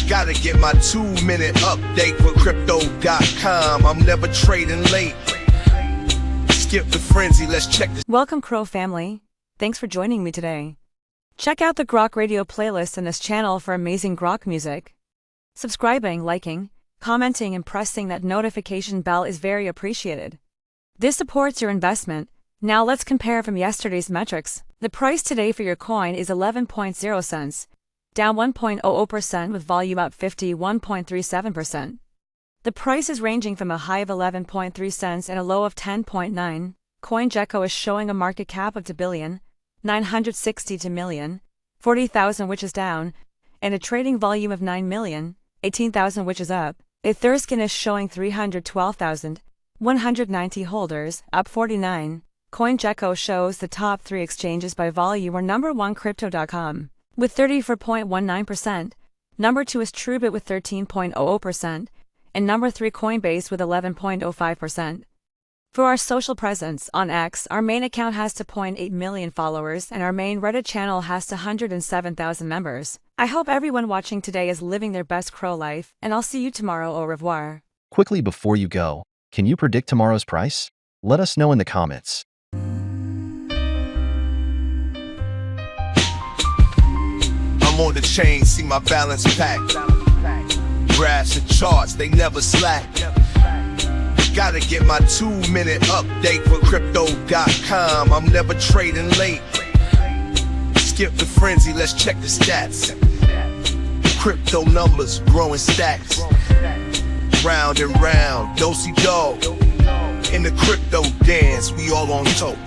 Gotta get my 2-minute update for crypto.com. I'm never trading late. Skip the frenzy, let's check this. Welcome, CRO family. Thanks for joining me today. Check out the Grok radio playlist in this channel for amazing Grok music. Subscribing, liking, commenting, and pressing that notification bell is very appreciated. This supports your investment. Now let's compare from yesterday's metrics. The price today for your coin is 11.0 cents, down 1.00% with volume up 51.37%. The price is ranging from a high of 11.3 cents and a low of 10.9. CoinGecko is showing a market cap of $2,960 million, 40,000 which is down, and a trading volume of 9,018,000 which is up. Etherscan is showing 312,190 holders, up 49. CoinGecko shows the top 3 exchanges by volume are number 1 Crypto.com with 34.19%, number 2 is Truebit with 13.00%, and number 3 Coinbase with 11.05%. For our social presence on X, our main account has 2.8 million followers and our main Reddit channel has 107,000 members. I hope everyone watching today is living their best CRO life, and I'll see you tomorrow. Au revoir. Quickly before you go, can you predict tomorrow's price? Let us know in the comments. I'm on the chain, see my balance packed. Graphs and charts, they never slack. Gotta get my 2-minute update for crypto.com. I'm never trading late. Skip the frenzy, let's check the stats. Crypto numbers, growing stacks. Round and round, do-si-do. In the crypto dance, we all on top.